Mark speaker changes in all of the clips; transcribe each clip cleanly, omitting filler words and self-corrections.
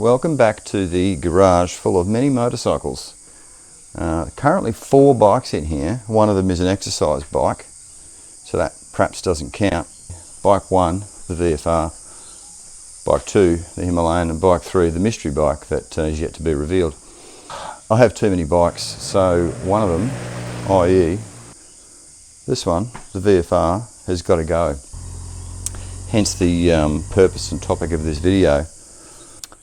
Speaker 1: welcome back to the garage full of many motorcycles. Currently 4 bikes in here. One of them is an exercise bike, so that perhaps doesn't count. Bike 1, the VFR, bike 2, the Himalayan, and bike 3, the mystery bike that is yet to be revealed. I have too many bikes, so one of them, i.e. this one, the VFR, has got to go. Hence the purpose and topic of this video.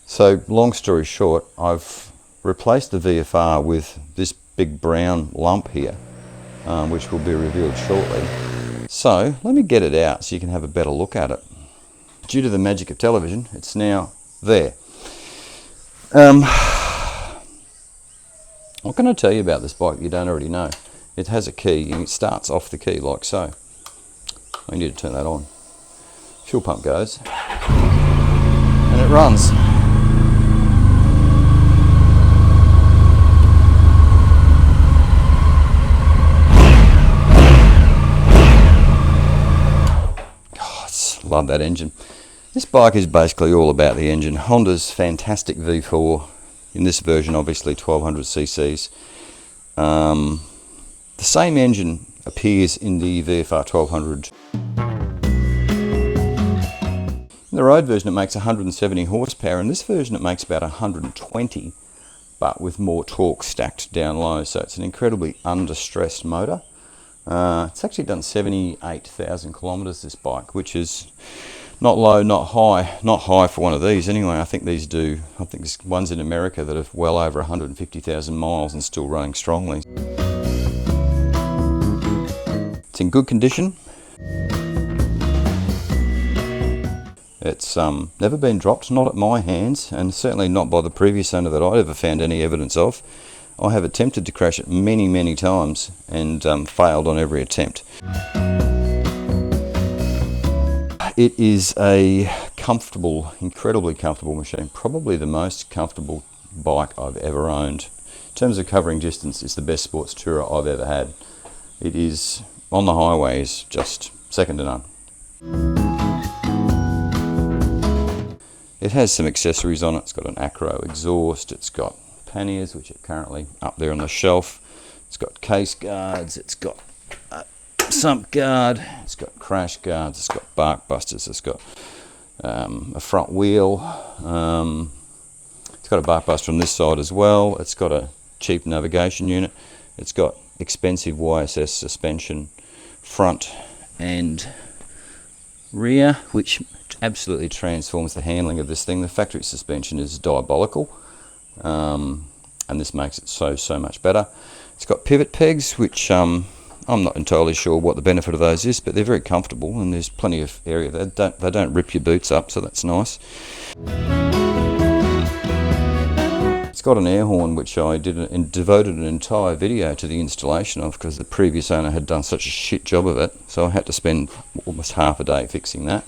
Speaker 1: So long story short, I've replaced the VFR with this big brown lump here, which will be revealed shortly. So let me get it out so you can have a better look at it. Due to the magic of television, it's now there. What can I tell you about this bike you don't already know? It has a key and it starts off the key like so. I need to turn that on. Fuel pump goes and it runs. Love that engine. This bike is basically all about the engine. Honda's fantastic V4, in this version obviously 1200 cc's. The same engine appears in the VFR 1200. In the road version it makes 170 horsepower, in this version it makes about 120, but with more torque stacked down low, so it's an incredibly under-stressed motor. It's actually done 78,000 kilometres, this bike, which is not low, not high for one of these anyway. I think these do, I think there's ones in America that are well over 150,000 miles and still running strongly. It's in good condition. It's never been dropped, not at my hands, and certainly not by the previous owner that I ever found any evidence of. I have attempted to crash it many times and failed on every attempt. It is a comfortable, incredibly comfortable machine. Probably the most comfortable bike I've ever owned. In terms of covering distance, it's the best sports tourer I've ever had. It is, on the highway, is just second to none. It has some accessories on it. It's got an acro exhaust, it's got panniers, which are currently up there on the shelf. It's got case guards, it's got a sump guard, it's got crash guards, it's got bark busters, it's got a front wheel, it's got a bark buster on this side as well, it's got a cheap navigation unit, it's got expensive YSS suspension front and rear, which absolutely transforms the handling of this thing. The factory suspension is diabolical. And this makes it so much better. It's got pivot pegs, which I'm not entirely sure what the benefit of those is, but they're very comfortable and there's plenty of area. They don't rip your boots up, so that's nice. It's got an air horn, which I devoted an entire video to the installation of because the previous owner had done such a shit job of it, so I had to spend almost half a day fixing that.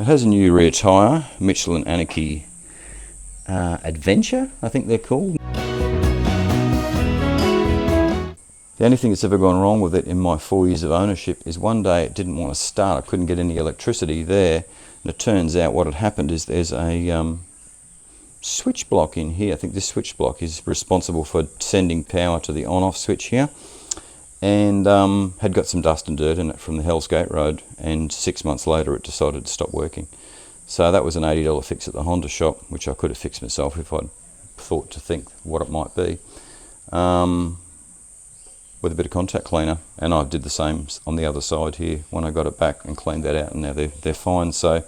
Speaker 1: It has a new rear tyre, Michelin Anarchy Adventure, I think they're called. The only thing that's ever gone wrong with it in my 4 years of ownership is one day it didn't want to start. I couldn't get any electricity there, and it turns out what had happened is there's a switch block in here. I think this switch block is responsible for sending power to the on-off switch here, and had got some dust and dirt in it from the Hell's Gate Road, and 6 months later it decided to stop working. So that was an $80 fix at the Honda shop, which I could have fixed myself if I'd thought to think what it might be, with a bit of contact cleaner, and I did the same on the other side here when I got it back and cleaned that out, and now they're fine. So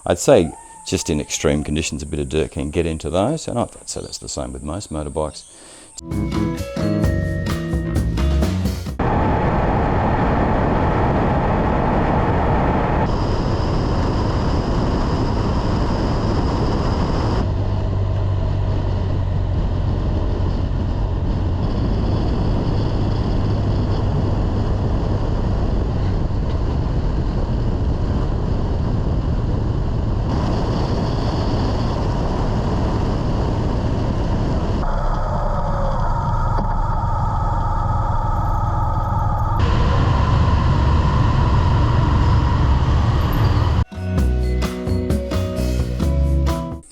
Speaker 1: I'd say just in extreme conditions a bit of dirt can get into those, and I'd say that's the same with most motorbikes.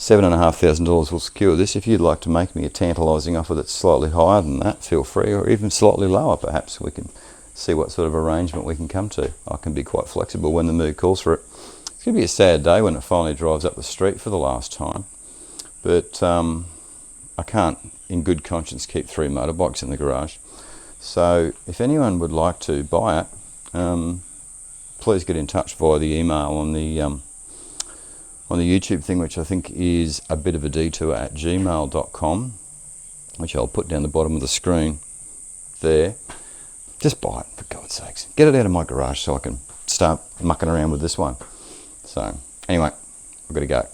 Speaker 1: $7,500 will secure this. If you'd like to make me a tantalising offer that's slightly higher than that, feel free, or even slightly lower perhaps. We can see what sort of arrangement we can come to. I can be quite flexible when the mood calls for it. It's going to be a sad day when it finally drives up the street for the last time, but I can't in good conscience keep 3 motorbikes in the garage. So if anyone would like to buy it, please get in touch via the email on the YouTube thing, which I think is a bit of a detour at gmail.com, which I'll put down the bottom of the screen there. Just buy it, for God's sakes. Get it out of my garage so I can start mucking around with this one. So anyway, I've got to go.